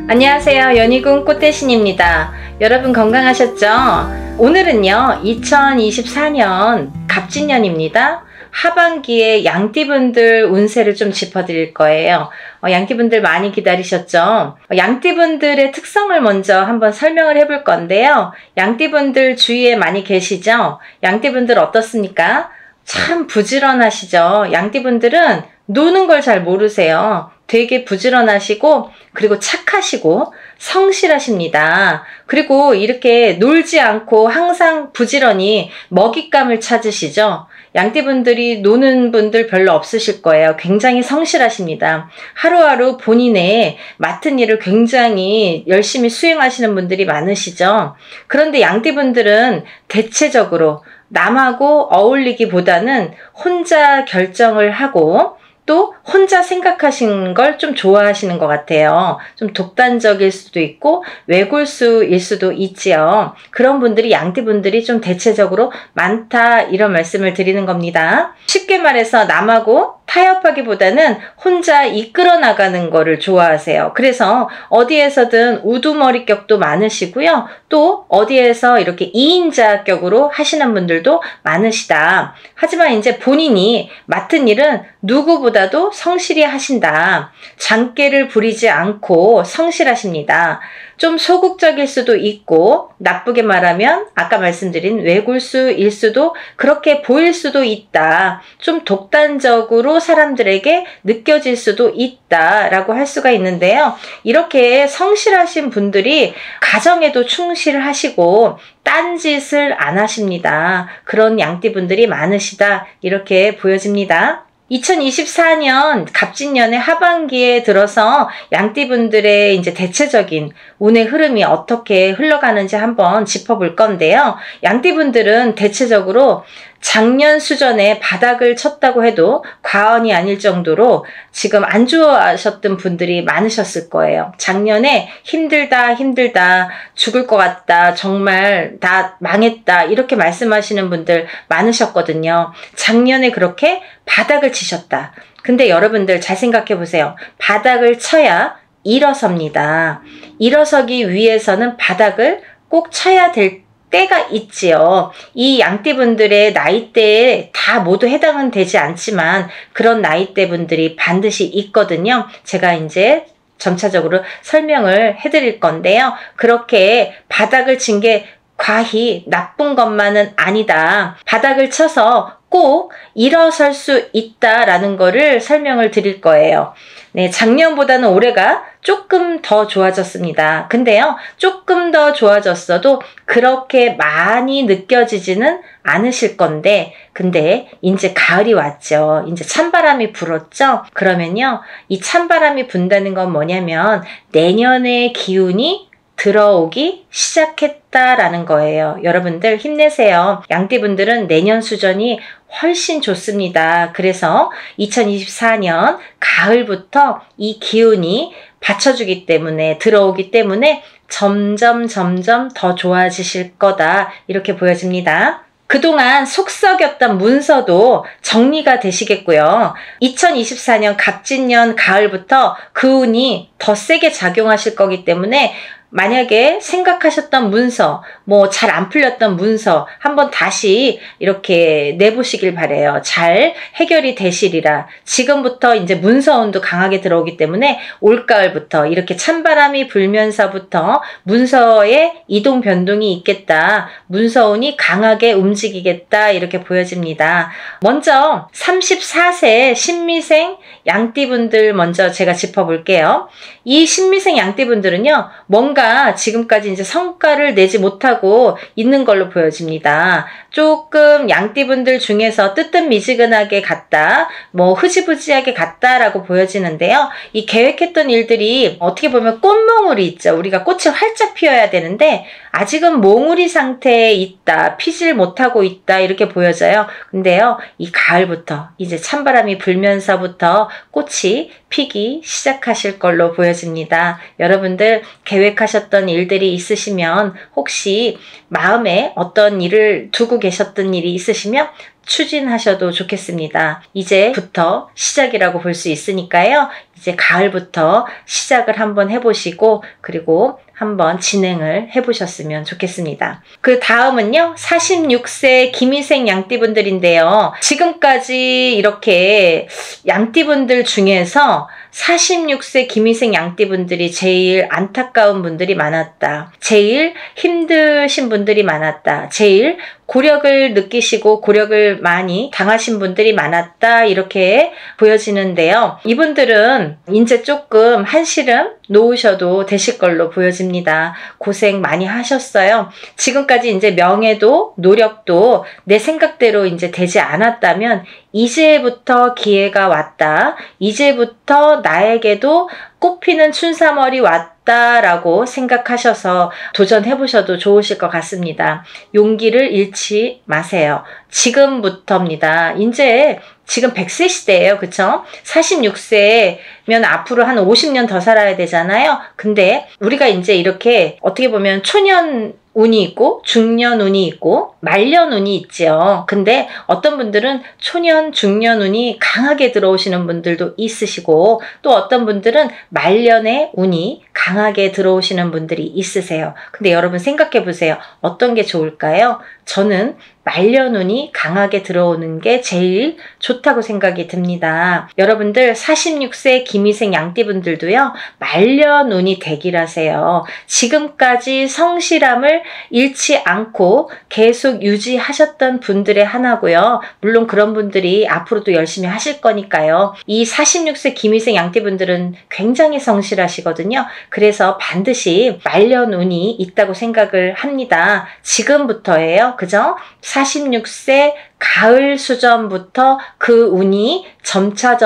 안녕하세요. 연희군 꽃대신입니다. 여러분 건강하셨죠? 오늘은요 2024년 갑진년입니다. 하반기에 양띠분들 운세를 좀 짚어드릴 거예요. 양띠분들 많이 기다리셨죠? 양띠분들의 특성을 먼저 한번 설명을 해볼 건데요. 양띠분들 주위에 많이 계시죠? 양띠분들 어떻습니까? 참 부지런하시죠? 양띠분들은 노는 걸 잘 모르세요. 되게 부지런하시고 그리고 착하시고 성실하십니다. 그리고 이렇게 놀지 않고 항상 부지런히 먹잇감을 찾으시죠. 양띠분들이 노는 분들 별로 없으실 거예요. 굉장히 성실하십니다. 하루하루 본인의 맡은 일을 굉장히 열심히 수행하시는 분들이 많으시죠. 그런데 양띠분들은 대체적으로 남하고 어울리기보다는 혼자 결정을 하고 또 혼자 생각하시는 걸 좀 좋아하시는 것 같아요. 좀 독단적일 수도 있고 외골수일 수도 있지요. 그런 분들이 양띠분들이 좀 대체적으로 많다 이런 말씀을 드리는 겁니다. 쉽게 말해서 남하고 타협하기보다는 혼자 이끌어 나가는 거를 좋아하세요. 그래서 어디에서든 우두머리격도 많으시고요. 또 어디에서 이렇게 2인자 격으로 하시는 분들도 많으시다. 하지만 이제 본인이 맡은 일은 누구보다도 성실히 하신다. 장깨를 부리지 않고 성실하십니다. 좀 소극적일 수도 있고 나쁘게 말하면 아까 말씀드린 외골수일 수도 그렇게 보일 수도 있다. 좀 독단적으로 사람들에게 느껴질 수도 있다라고 할 수가 있는데요. 이렇게 성실하신 분들이 가정에도 충실하시고 딴짓을 안 하십니다. 그런 양띠분들이 많으시다 이렇게 보여집니다. 2024년 갑진년의 하반기에 들어서 양띠분들의 이제 대체적인 운의 흐름이 어떻게 흘러가는지 한번 짚어볼 건데요. 양띠분들은 대체적으로 작년 수전에 바닥을 쳤다고 해도 과언이 아닐 정도로 지금 안 좋아하셨던 분들이 많으셨을 거예요. 작년에 힘들다 죽을 것 같다 정말 다 망했다 이렇게 말씀하시는 분들 많으셨거든요. 작년에 그렇게 바닥을 치셨다. 근데 여러분들 잘 생각해 보세요. 바닥을 쳐야 일어섭니다. 일어서기 위해서는 바닥을 꼭 쳐야 될 때가 있지요. 이 양띠분들의 나이대에 다 모두 해당은 되지 않지만 그런 나이대 분들이 반드시 있거든요. 제가 이제 점차적으로 설명을 해드릴 건데요. 그렇게 바닥을 친 게 과히 나쁜 것만은 아니다. 바닥을 쳐서 꼭 일어설 수 있다라는 거를 설명을 드릴 거예요. 네, 작년보다는 올해가 조금 더 좋아졌습니다. 근데요, 조금 더 좋아졌어도 그렇게 많이 느껴지지는 않으실 건데, 근데 이제 가을이 왔죠. 이제 찬바람이 불었죠? 그러면요, 이 찬바람이 분다는 건 뭐냐면 내년의 기운이 들어오기 시작했다라는 거예요. 여러분들 힘내세요. 양띠분들은 내년 수전이 훨씬 좋습니다. 그래서 2024년 가을부터 이 기운이 받쳐주기 때문에 들어오기 때문에 점점 더 좋아지실 거다 이렇게 보여집니다. 그동안 속썩였던 문서도 정리가 되시겠고요. 2024년 갑진년 가을부터 그 운이 더 세게 작용하실 거기 때문에 만약에 생각하셨던 문서, 뭐 잘 안 풀렸던 문서 한번 다시 이렇게 내보시길 바래요. 잘 해결이 되시리라. 지금부터 이제 문서운도 강하게 들어오기 때문에 올가을부터 이렇게 찬바람이 불면서부터 문서에 이동 변동이 있겠다. 문서운이 강하게 움직이겠다. 이렇게 보여집니다. 먼저 34세 신미생 양띠분들 먼저 제가 짚어볼게요. 이 신미생 양띠분들은요. 뭔가 지금까지 이제 성과를 내지 못하고 있는 걸로 보여집니다. 조금 양띠분들 중에서 뜨뜻미지근하게 갔다, 뭐 흐지부지하게 갔다라고 보여지는데요. 이 계획했던 일들이 어떻게 보면 꽃몽울이 있죠. 우리가 꽃을 활짝 피워야 되는데 아직은 몽우리 상태에 있다, 피질 못하고 있다 이렇게 보여져요. 근데요, 이 가을부터 이제 찬바람이 불면서부터 꽃이 피기 시작하실 걸로 보여집니다. 여러분들 계획하셨던 일들이 있으시면 혹시 마음에 어떤 일을 두고 계셨던 일이 있으시면 추진하셔도 좋겠습니다. 이제부터 시작이라고 볼 수 있으니까요. 이제 가을부터 시작을 한번 해보시고 그리고 한번 진행을 해보셨으면 좋겠습니다. 그 다음은요. 46세 김희생 양띠분들인데요. 지금까지 이렇게 양띠분들 중에서 46세 김희생 양띠분들이 제일 안타까운 분들이 많았다. 제일 힘드신 분들이 많았다. 제일 고력을 느끼시고 고력을 많이 당하신 분들이 많았다. 이렇게 보여지는데요. 이분들은 이제 조금 한시름 놓으셔도 되실 걸로 보여집니다. 고생 많이 하셨어요. 지금까지 이제 명예도 노력도 내 생각대로 이제 되지 않았다면 이제부터 기회가 왔다. 이제부터 나에게도 꽃피는 춘삼월이 왔다라고 생각하셔서 도전해보셔도 좋으실 것 같습니다. 용기를 잃지 마세요. 지금부터입니다. 이제 지금 100세 시대예요. 그쵸? 46세면 앞으로 한 50년 더 살아야 되잖아요. 근데 우리가 이제 이렇게 어떻게 보면 초년 운이 있고 중년 운이 있고 말년 운이 있죠. 근데 어떤 분들은 초년 중년 운이 강하게 들어오시는 분들도 있으시고 또 어떤 분들은 말년의 운이 강하게 들어오시는 분들이 있으세요. 근데 여러분 생각해 보세요. 어떤 게 좋을까요? 저는 말년 운이 강하게 들어오는 게 제일 좋다고 생각이 듭니다. 여러분들 46세 김희생 양띠분들도요. 말년 운이 대기하세요. 지금까지 성실함을 잃지 않고 계속 유지하셨던 분들의 하나고요. 물론 그런 분들이 앞으로도 열심히 하실 거니까요. 이 46세 김희생 양띠분들은 굉장히 성실하시거든요. 그래서 반드시 말년 운이 있다고 생각을 합니다. 지금부터예요. 그죠? 46세 가을 수전부터 그 운이 점차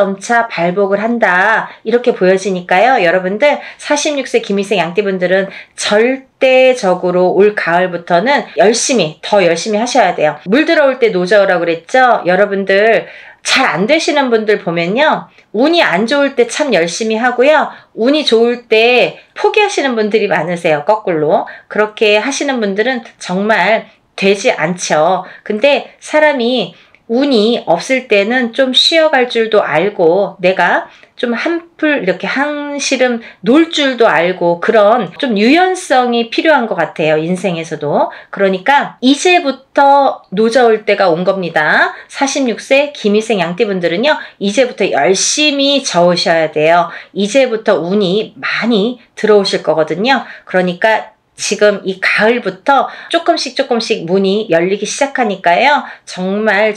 발복을 한다. 이렇게 보여지니까요. 여러분들 46세 김희생 양띠분들은 절대적으로 올 가을부터는 더 열심히 하셔야 돼요. 물 들어올 때 노저으라고 그랬죠? 여러분들 잘 안 되시는 분들 보면요. 운이 안 좋을 때 참 열심히 하고요. 운이 좋을 때 포기하시는 분들이 많으세요. 거꾸로. 그렇게 하시는 분들은 정말 되지 않죠. 근데 사람이 운이 없을 때는 좀 쉬어갈 줄도 알고 내가 좀 한풀 이렇게 한시름 놓을 줄도 알고 그런 좀 유연성이 필요한 것 같아요. 인생에서도. 그러니까 이제부터 노저울 때가 온 겁니다. 46세 김희생 양띠분들은요. 이제부터 열심히 저으셔야 돼요. 이제부터 운이 많이 들어오실 거거든요. 그러니까 지금 이 가을부터 조금씩 문이 열리기 시작하니까요. 정말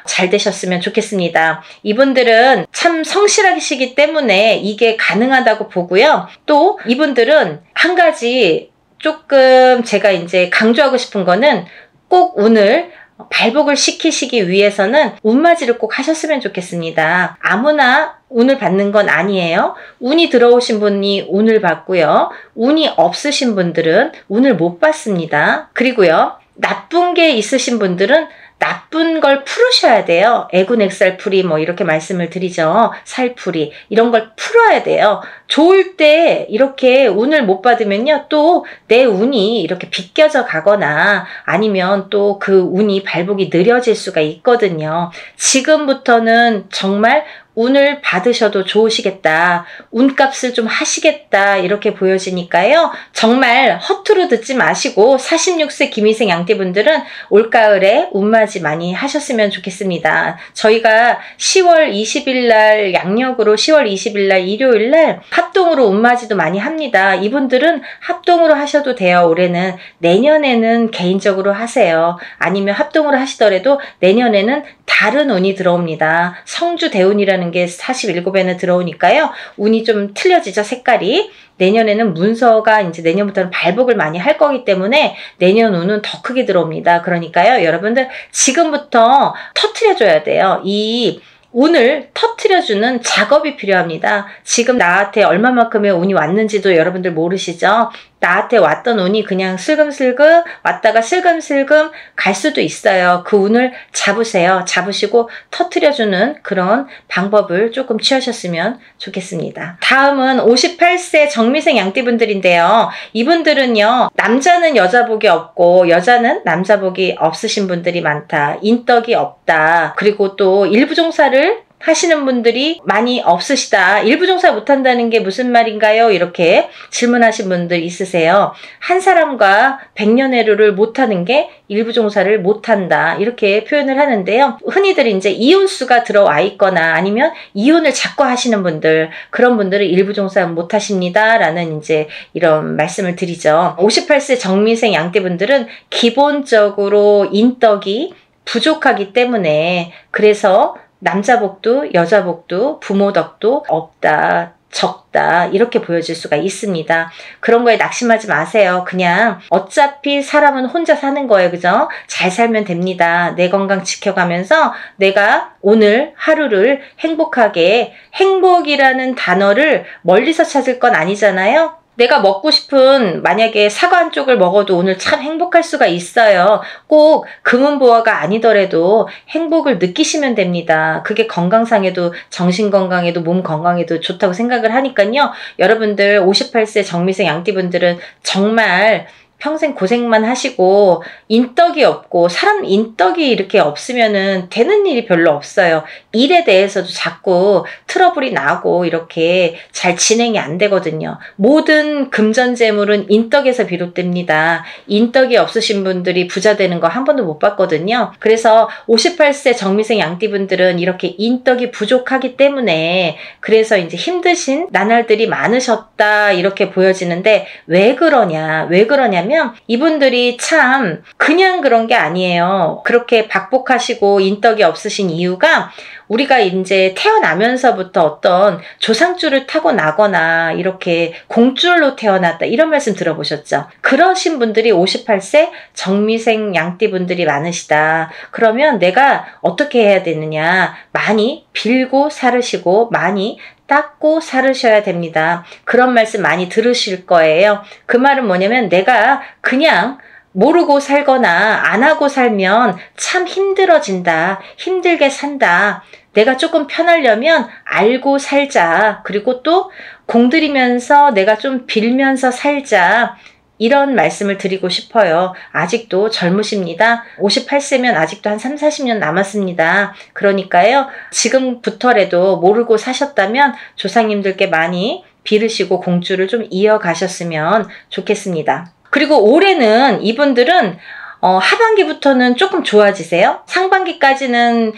잘 되셨으면 좋겠습니다. 이분들은 참 성실하시기 때문에 이게 가능하다고 보고요. 또 이분들은 한 가지 조금 제가 이제 강조하고 싶은 거는 꼭 운을 발복을 시키시기 위해서는 운맞이를 꼭 하셨으면 좋겠습니다. 아무나 운을 받는 건 아니에요. 운이 들어오신 분이 운을 받고요. 운이 없으신 분들은 운을 못 받습니다. 그리고요. 나쁜 게 있으신 분들은 나쁜 걸 풀으셔야 돼요. 애군액살풀이 뭐 이렇게 말씀을 드리죠. 살풀이 이런 걸 풀어야 돼요. 좋을 때 이렇게 운을 못 받으면요. 또 내 운이 이렇게 비껴져 가거나 아니면 또 그 운이 발복이 느려질 수가 있거든요. 지금부터는 정말 운을 받으셔도 좋으시겠다. 운값을 좀 하시겠다. 이렇게 보여지니까요. 정말 허투루 듣지 마시고 46세 김희생 양띠분들은 올가을에 운맞이 많이 하셨으면 좋겠습니다. 저희가 10월 20일 날 양력으로 10월 20일 날 일요일 날 합동으로 운맞이도 많이 합니다. 이분들은 합동으로 하셔도 돼요. 올해는. 내년에는 개인적으로 하세요. 아니면 합동으로 하시더라도 내년에는 다른 운이 들어옵니다. 성주 대운이라는 게 47에는 들어오니까요. 운이 좀 틀려지죠. 색깔이. 내년에는 문서가 이제 내년부터는 발복을 많이 할 거기 때문에 내년 운은 더 크게 들어옵니다. 그러니까요. 여러분들 지금부터 터트려줘야 돼요. 이 운을 터트려주는 작업이 필요합니다. 지금 나한테 얼마만큼의 운이 왔는지도 여러분들 모르시죠? 나한테 왔던 운이 그냥 슬금슬금 왔다가 슬금슬금 갈 수도 있어요. 그 운을 잡으세요. 잡으시고 터트려주는 그런 방법을 조금 취하셨으면 좋겠습니다. 다음은 58세 정미생 양띠분들인데요. 이분들은요, 남자는 여자복이 없고 여자는 남자복이 없으신 분들이 많다. 인덕이 없다. 그리고 또 일부종사를 하시는 분들이 많이 없으시다. 일부종사 못한다는 게 무슨 말인가요? 이렇게 질문하신 분들 있으세요. 한 사람과 백년해로를 못하는 게 일부종사를 못한다. 이렇게 표현을 하는데요. 흔히들 이제 이혼수가 들어와 있거나 아니면 이혼을 자꾸 하시는 분들, 그런 분들은 일부종사 못하십니다. 라는 이제 이런 말씀을 드리죠. 58세 정미생 양띠분들은 기본적으로 인덕이 부족하기 때문에, 그래서 남자복도 여자복도 부모 덕도 없다, 적다, 이렇게 보여질 수가 있습니다. 그런 거에 낙심하지 마세요. 그냥 어차피 사람은 혼자 사는 거예요. 그죠? 잘 살면 됩니다. 내 건강 지켜가면서 내가 오늘 하루를 행복하게, 행복이라는 단어를 멀리서 찾을 건 아니잖아요. 내가 먹고 싶은 만약에 사과 한 쪽을 먹어도 오늘 참 행복할 수가 있어요. 꼭 금은보화가 아니더라도 행복을 느끼시면 됩니다. 그게 건강상에도 정신건강에도 몸 건강에도 좋다고 생각을 하니까요. 여러분들 58세 정미생 양띠분들은 정말 평생 고생만 하시고 인덕이 없고, 사람 인덕이 이렇게 없으면은 되는 일이 별로 없어요. 일에 대해서도 자꾸 트러블이 나고 이렇게 잘 진행이 안 되거든요. 모든 금전재물은 인덕에서 비롯됩니다. 인덕이 없으신 분들이 부자 되는 거 한 번도 못 봤거든요. 그래서 58세 정미생 양띠분들은 이렇게 인덕이 부족하기 때문에, 그래서 이제 힘드신 나날들이 많으셨다 이렇게 보여지는데, 왜 그러냐면 이분들이 참 그냥 그런 게 아니에요. 그렇게 박복하시고 인덕이 없으신 이유가, 우리가 이제 태어나면서부터 어떤 조상줄을 타고 나거나 이렇게 공줄로 태어났다, 이런 말씀 들어보셨죠? 그러신 분들이 58세 정미생 양띠분들이 많으시다. 그러면 내가 어떻게 해야 되느냐? 많이 빌고 살으시고 많이 닦고 살으셔야 됩니다. 그런 말씀 많이 들으실 거예요. 그 말은 뭐냐면, 내가 그냥 모르고 살거나 안 하고 살면 참 힘들어진다. 힘들게 산다. 내가 조금 편하려면 알고 살자. 그리고 또 공들이면서 내가 좀 빌면서 살자. 이런 말씀을 드리고 싶어요. 아직도 젊으십니다. 58세면 아직도 한 3, 40년 남았습니다. 그러니까요, 지금부터라도 모르고 사셨다면 조상님들께 많이 빌으시고 공주를 좀 이어가셨으면 좋겠습니다. 그리고 올해는 이분들은 하반기부터는 조금 좋아지세요. 상반기까지는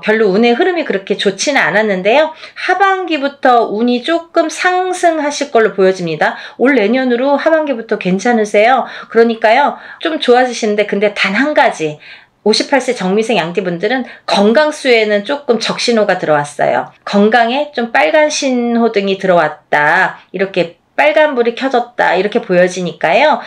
별로 운의 흐름이 그렇게 좋지는 않았는데요. 하반기부터 운이 조금 상승하실 걸로 보여집니다. 올 내년으로 하반기부터 괜찮으세요. 그러니까요, 좀 좋아지시는데, 근데 단 한 가지, 58세 정미생 양띠분들은 건강수에는 조금 적신호가 들어왔어요. 건강에 좀 빨간 신호등이 들어왔다, 이렇게 빨간불이 켜졌다, 이렇게 보여지니까요.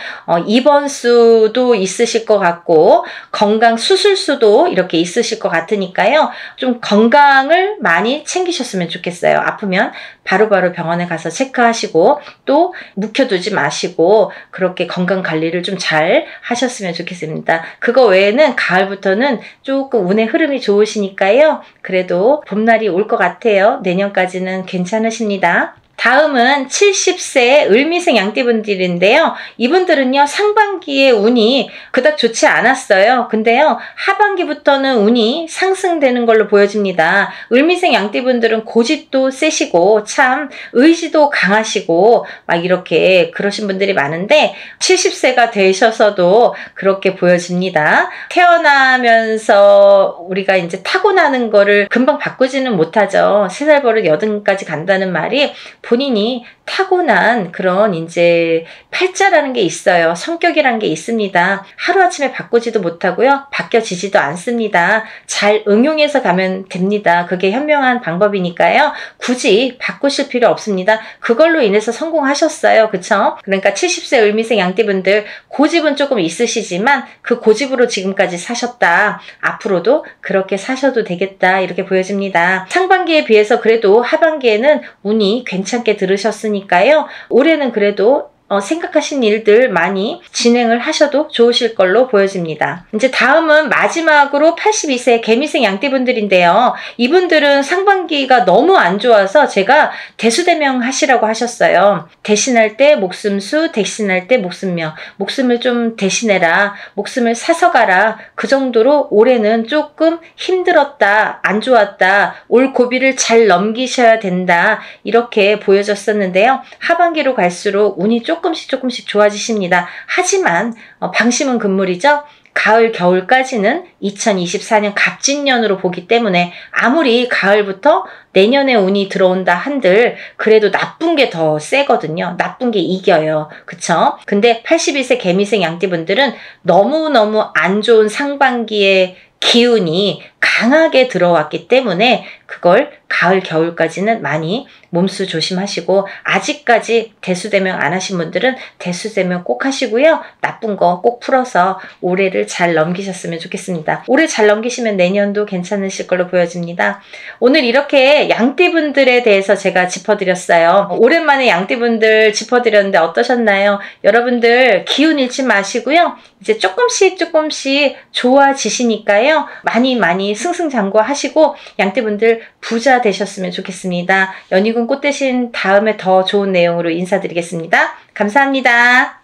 입원 수도 있으실 것 같고 건강 수술수도 이렇게 있으실 것 같으니까요. 좀 건강을 많이 챙기셨으면 좋겠어요. 아프면 바로바로 병원에 가서 체크하시고, 또 묵혀두지 마시고 그렇게 건강관리를 좀 잘 하셨으면 좋겠습니다. 그거 외에는 가을부터는 조금 운의 흐름이 좋으시니까요. 그래도 봄날이 올 것 같아요. 내년까지는 괜찮으십니다. 다음은 70세 을미생 양띠분들인데요. 이분들은요, 상반기에 운이 그닥 좋지 않았어요. 근데요, 하반기부터는 운이 상승되는 걸로 보여집니다. 을미생 양띠분들은 고집도 세시고 참 의지도 강하시고 막 이렇게 그러신 분들이 많은데, 70세가 되셔서도 그렇게 보여집니다. 태어나면서 우리가 이제 타고나는 거를 금방 바꾸지는 못하죠. 3살 버릇 8까지 간다는 말이 본인이 타고난 그런 이제 팔자라는 게 있어요. 성격이라는 게 있습니다. 하루아침에 바꾸지도 못하고요. 바뀌어지지도 않습니다. 잘 응용해서 가면 됩니다. 그게 현명한 방법이니까요. 굳이 바꾸실 필요 없습니다. 그걸로 인해서 성공하셨어요. 그쵸? 그러니까 70세 을미생 양띠분들, 고집은 조금 있으시지만 그 고집으로 지금까지 사셨다. 앞으로도 그렇게 사셔도 되겠다. 이렇게 보여집니다. 상반기에 비해서 그래도 하반기에는 운이 괜찮게 들으셨으니까요. 올해는 그래도 생각하신 일들 많이 진행을 하셔도 좋으실 걸로 보여집니다. 이제 다음은 마지막으로 82세 개미생 양띠분들인데요. 이분들은 상반기가 너무 안 좋아서 제가 대수대명 하시라고 하셨어요. 대신할 때 목숨수, 대신할 때 목숨명. 목숨을 좀 대신해라. 목숨을 사서 가라. 그 정도로 올해는 조금 힘들었다. 안 좋았다. 올 고비를 잘 넘기셔야 된다. 이렇게 보여졌었는데요. 하반기로 갈수록 운이 조금씩 좋아지십니다. 하지만 방심은 금물이죠. 가을, 겨울까지는 2024년 갑진년으로 보기 때문에 아무리 가을부터 내년에 운이 들어온다 한들 그래도 나쁜 게 더 세거든요. 나쁜 게 이겨요. 그쵸? 근데 82세 개미생 양띠분들은 너무너무 안 좋은 상반기의 기운이 강하게 들어왔기 때문에 그걸 가을, 겨울까지는 많이 몸수 조심하시고, 아직까지 대수대명 안 하신 분들은 대수대명 꼭 하시고요. 나쁜 거 꼭 풀어서 올해를 잘 넘기셨으면 좋겠습니다. 올해 잘 넘기시면 내년도 괜찮으실 걸로 보여집니다. 오늘 이렇게 양띠분들에 대해서 제가 짚어드렸어요. 오랜만에 양띠분들 짚어드렸는데 어떠셨나요? 여러분들 기운 잃지 마시고요. 이제 조금씩 좋아지시니까요. 많이 승승장구하시고 양띠분들 부자 되셨으면 좋겠습니다. 연희군 꽃 대신 다음에 더 좋은 내용으로 인사드리겠습니다. 감사합니다.